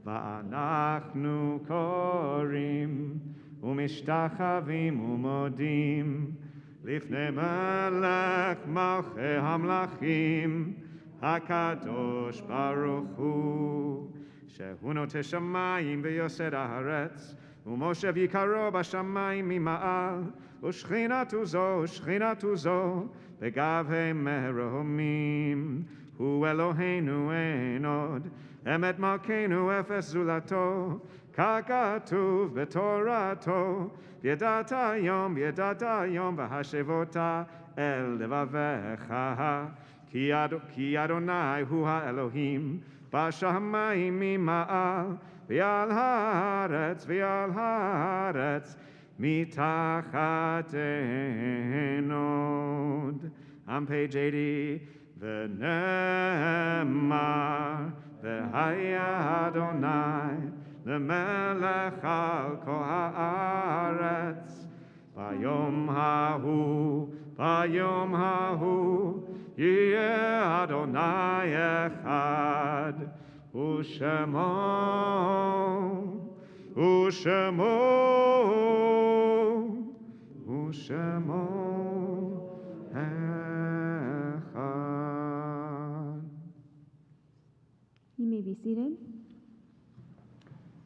ואנחנו קוראים ומשתחווים ומודים לפני מלך מלכי המלכים, הקדוש ברוך הוא, שהוא נוטה שמיים ויוסד הארץ, ומשה ויקרו בשמיים ממעל, ושכינתו זו בגבי מרומים. הוא אלוהינו אין עוד, אמת מלכנו אפס זולתו, ככתוב בתורתו, וידעת היום והשבותה אל לבביך, כי אדוני הוא האלוהים, בשמיים ממעל, ועל הארץ מתחת אין עוד. On page 80, ונאמר, והיה אדוני למלך על כל הארץ, ביום ההוא יהיה אדוני אחד, ושמו אחד. You may be seated.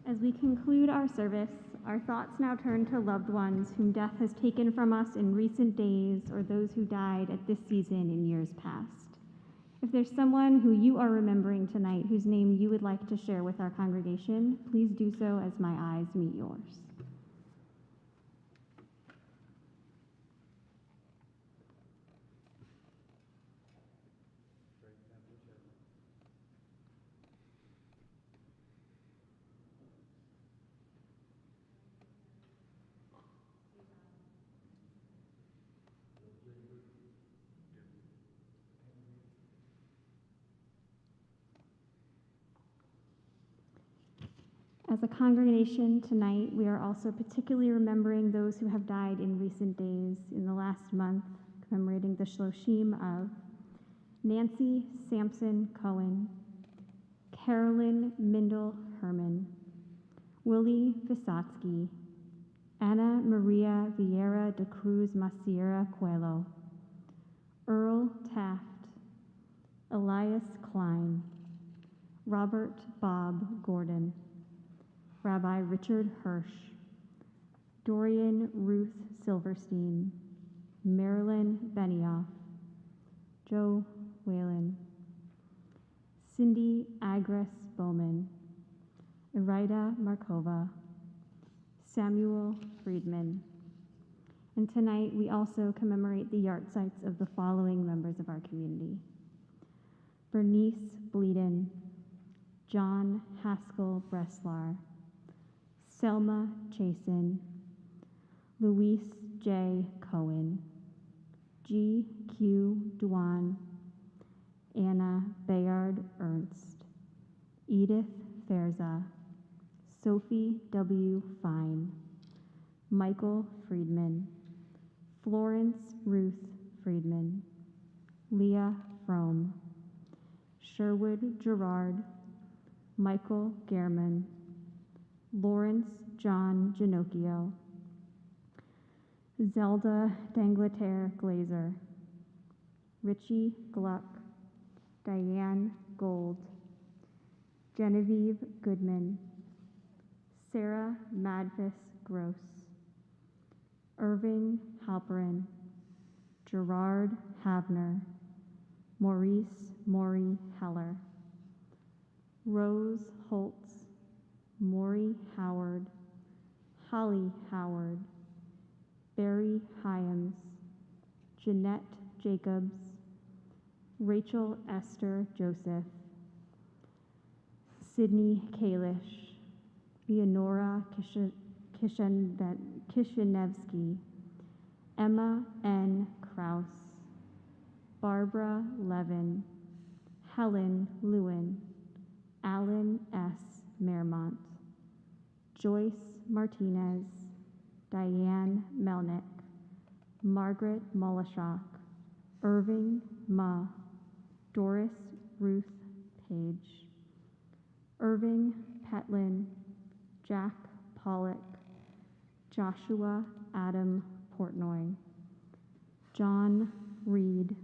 As we conclude our service, our thoughts now turn to loved ones whom death has taken from us in recent days or those who died at this season in years past. If there's someone who you are remembering tonight whose name you would like to share with our congregation, please do so as my eyes meet yours. As a congregation tonight, we are also particularly remembering those who have died in recent days in the last month, commemorating the Shloshim of Nancy Sampson Cohen, Carolyn Mindel Herman, Willie Visotsky, Ana Maria Vieira de Cruz Maciera Coelho, Earl Taft, Elias Klein, Robert Bob Gordon, Rabbi Richard Hirsch, Dorian Ruth Silverstein, Marilyn Benioff, Joe Whalen, Cindy Agres Bowman, Iraida Markova, Samuel Friedman. And tonight we also commemorate the yahrzeits of the following members of our community: Bernice Bleeden, John Haskell Breslar, Selma Chasen, Luis J. Cohen, G. Q. Duan, Anna Bayard Ernst, Edith Ferza, Sophie W. Fine, Michael Friedman, Florence Ruth Friedman, Leah Fromm, Sherwood Gerard, Michael Gehrman, Lawrence John Ginocchio, Zelda Dangleterre Glazer, Richie Gluck, Diane Gold, Genevieve Goodman, Sarah Madvis Gross, Irving Halperin, Gerard Havner, Maurice Maury Heller, Rose Holtz, Maury Howard, Holly Howard, Barry Hyams, Jeanette Jacobs, Rachel Esther Joseph, Sydney Kalish, Leonora Kishinevsky, Emma N. Kraus, Barbara Levin, Helen Lewin, Alan S. Mermont, Joyce Martinez, Diane Melnick, Margaret Molashok, Irving Ma, Doris Ruth Page, Irving Petlin, Jack Pollock, Joshua Adam Portnoy, John Reed,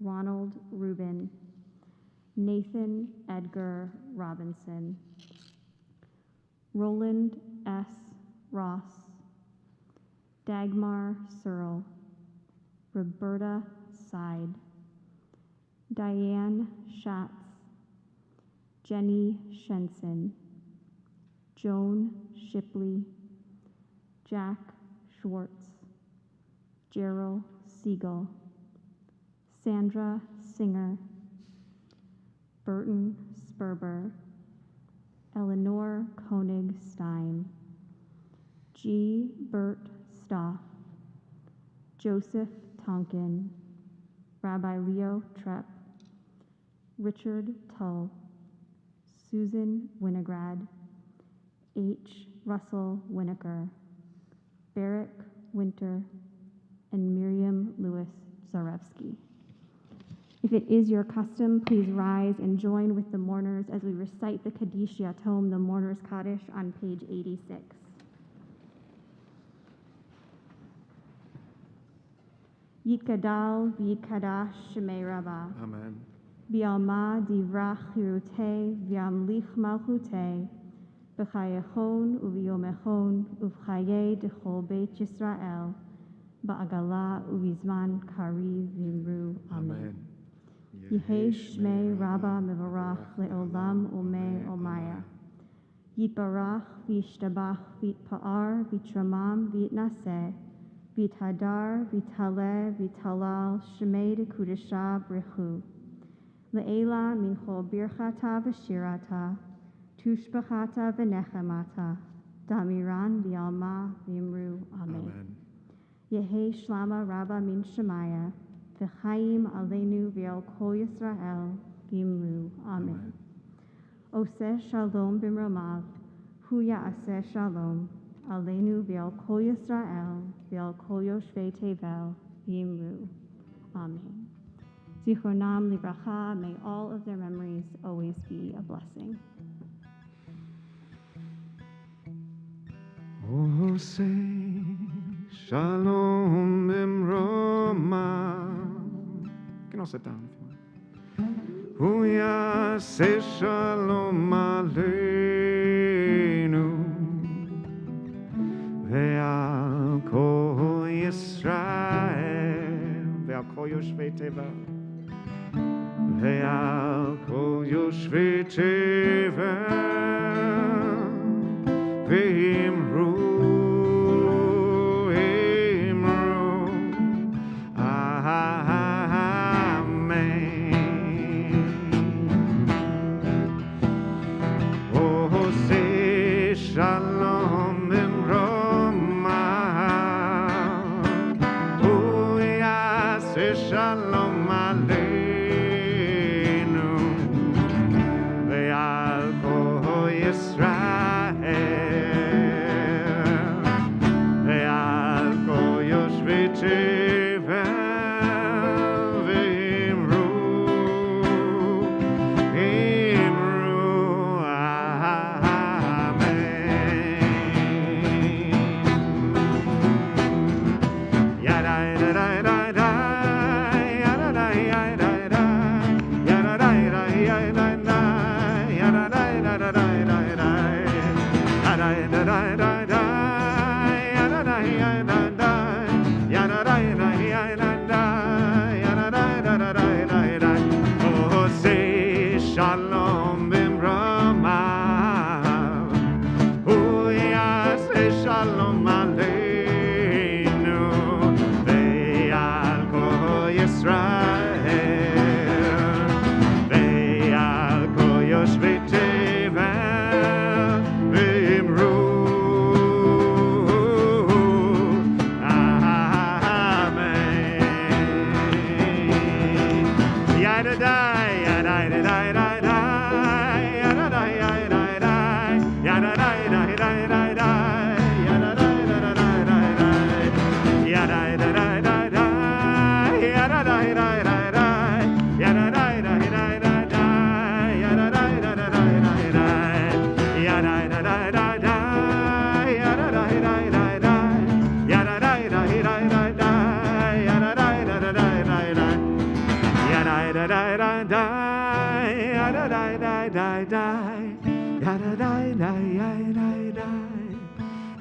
Ronald Rubin, Nathan Edgar Robinson, Roland S. Ross, Dagmar Searle, Roberta Side, Diane Schatz, Jenny Shenson, Joan Shipley, Jack Schwartz, Gerald Siegel, Sandra Singer, Burton Sperber, Eleanor Koenig Stein, G. Bert Stoff, Joseph Tonkin, Rabbi Leo Trepp, Richard Tull, Susan Winograd, H. Russell Winokur, Barrick Winter, and Miriam Lewis Zarevsky. If it is your custom, please rise and join with the mourners as we recite the Kaddish Yatom, the Mourner's Kaddish, on page 86. Yitgadal v'yitkadash shemei Rabbah. Amen. V'alma divrach chirutei v'yamlich malchutei b'chayechon u'v'yomechon u'v'chayei dechol beit Yisrael ba'agala u'v'zman kari v'imru. Amen. Yehei shmei Rabbah mevarach le'olam umei omaya. Yitbarach v'yishtabach v'yitpa'ar v'yitramam v'yitnaseh v'yithadar v'yithaleh v'yithalal shmei dekudesha brichu. Le'ela minchol birchata v'shirata tushbachata v'nechemata damiran v'yalma v'imru. Amen. Yehei shlama Rabbah min shemaya v'chaim aleinu v'al kol Yisrael v'imru. Amen. Oseh shalom b'mromav hu ya'aseh shalom aleinu v'al kol Yisrael v'al kol yoshvei tevel v'imru. Amen. Zichronam livracha, may all of their memories always be a blessing. Oseh shalom b'mromav. You can all sit down if you want. Hu yaseh shalom aleinu ve'al kol Yisrael ve'al kol yoshvei tevel ve'al kol yoshvei tevel ve'imru.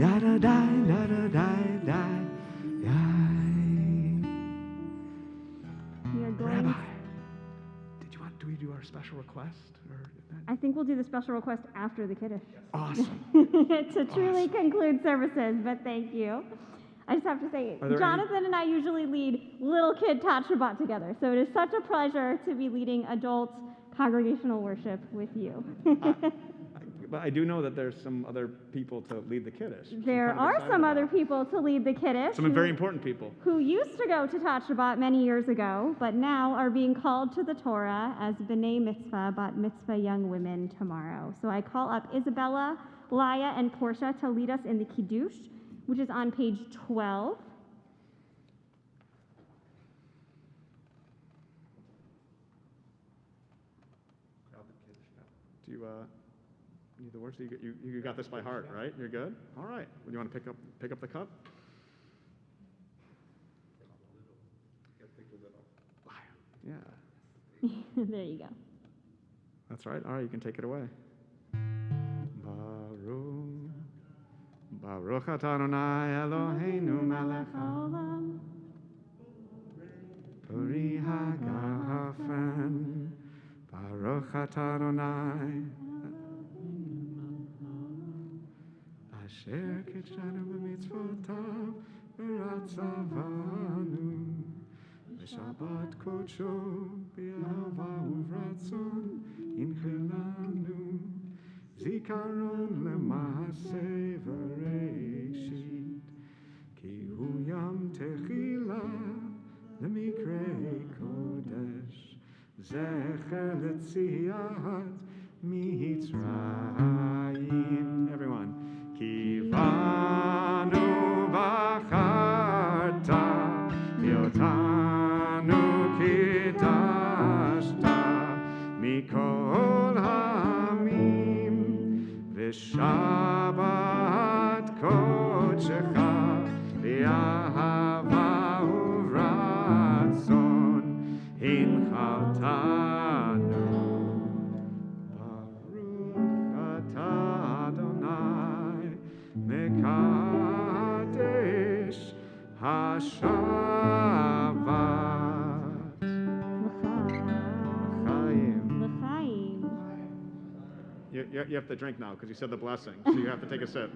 yada die, yada die, die, We are going. Rabbi, do we do our special request? I think we'll do the special request after the Kiddush. Awesome. To truly conclude services, but thank you. I just have to say, Jonathan and I usually lead little kid Tat Shabbat together, so it is such a pleasure to be leading adult congregational worship with you. But I do know that there's some other people to lead the Kiddush. There are some other people to lead the Kiddush. Some very important people. Who used to go to Tat Shabbat many years ago, but now are being called to the Torah as B'nai Mitzvah, Bat Mitzvah young women tomorrow. So I call up Isabella, Laya, and Portia to lead us in the Kiddush, which is on page 12. Do you need the words? You got this by heart, right? You're good? All right. Would you want to pick up the cup? Yeah. There you go. That's right. All right, you can take it away. Baruch atah Adonai Eloheinu melech haolam, Pori hagafen. Baruch atah Adonai Asher kitshanu b'mitzvotav v'ratzavanu v'shabbat kodsho b'ahava uvratzon inchelanu zikaron lema'aseh v'reishit ki hu yam techila lemikrei kodesh zecher letziat mitzrayim. Everyone. Kivanu b'charta yotanu kidashta mikol ha'amim v'shabbat kodshecha v'ahava uvratzon hinchaltanu. Mekadesh Hashavat L'chaim. You have to drink now because you said the blessing, so you have to take a sip.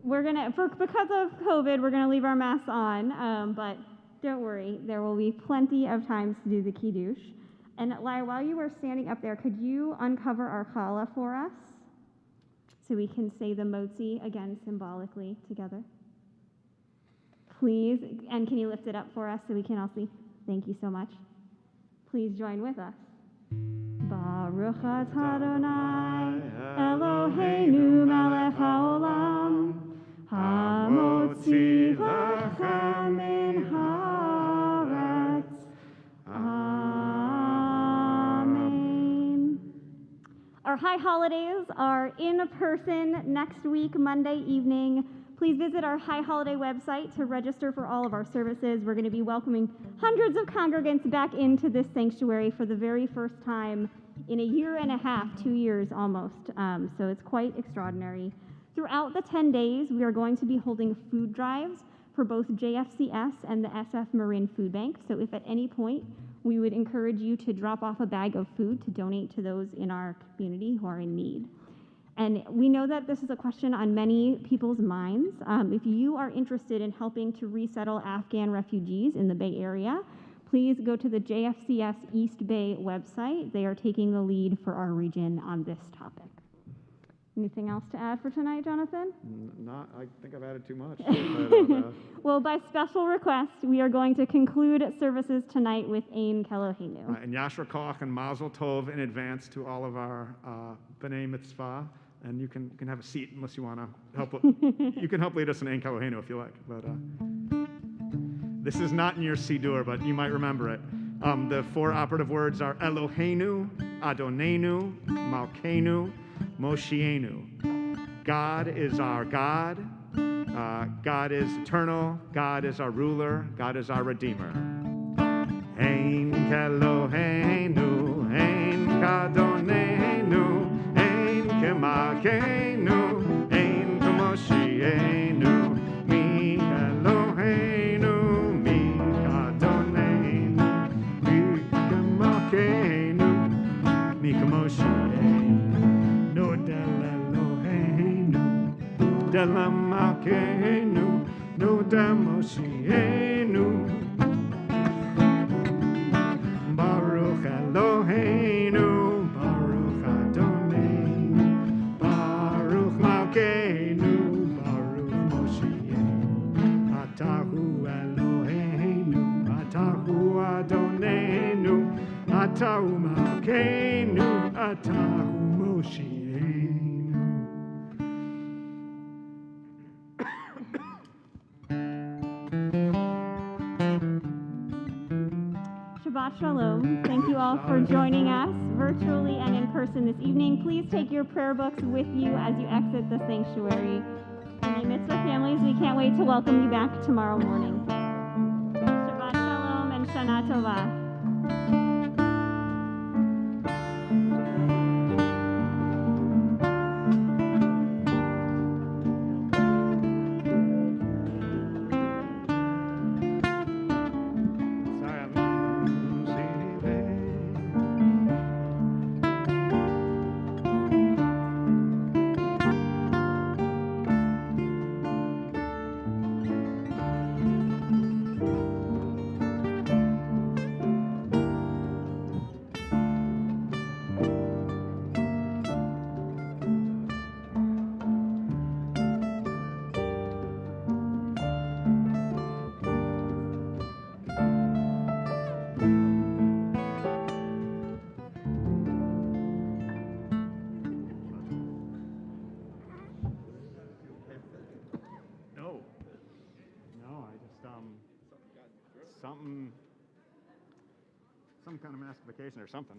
Because of COVID, we're gonna leave our masks on, but don't worry, there will be plenty of times to do the Kiddush. And Lai, while you were standing up there, could you uncover our challah for us? So we can say the motzi again symbolically together. Please, and can you lift it up for us so we can all see? Thank you so much. Please join with us. Baruch atah Adonai Eloheinu melech haolam hamotzi lechem min haaretz. Amen. Our high holidays are in person next week, Monday evening. Please visit our High Holiday website to register for all of our services. We're going to be welcoming hundreds of congregants back into this sanctuary for the very first time in a year and a half, 2 years almost. So it's quite extraordinary. Throughout the 10 days, we are going to be holding food drives for both JFCS and the SF Marin Food Bank. So if at any point we would encourage you to drop off a bag of food to donate to those in our community who are in need. And we know that this is a question on many people's minds. If you are interested in helping to resettle Afghan refugees in the Bay Area, please go to the JFCS East Bay website. They are taking the lead for our region on this topic. Anything else to add for tonight, Jonathan? I think I've added too much. Well, by special request, we are going to conclude services tonight with Ein Kelohenu. And Yashar Koach and Mazel Tov in advance to all of our B'nai Mitzvah. And you can have a seat unless you want to help. You can help lead us in Ein Kelohenu if you like. But this is not in your Siddur, but you might remember it. The four operative words are Eloheinu, Adonenu, Malkeinu, Moshienu. God is our God. God is eternal. God is our ruler. God is our Redeemer. Ein Kelohenu, Ein Kadonenu, Ein Kemalkeinu, Ein Kemoshienu. Shalom Malkeinu, Noda Moshienu. Baruch Eloheinu, Baruch Adonai, Baruch Malkeinu, Baruch Moshienu. Atahu Eloheinu, Atahu Adonai, Atahu Malkeinu, Atahu Moshienu. Shabbat Shalom. Thank you all for joining us virtually and in person this evening. Please take your prayer books with you as you exit the sanctuary. And mitzvah families, we can't wait to welcome you back tomorrow morning. Shabbat Shalom and Shana Tova. No, I just, some kind of mastication or something.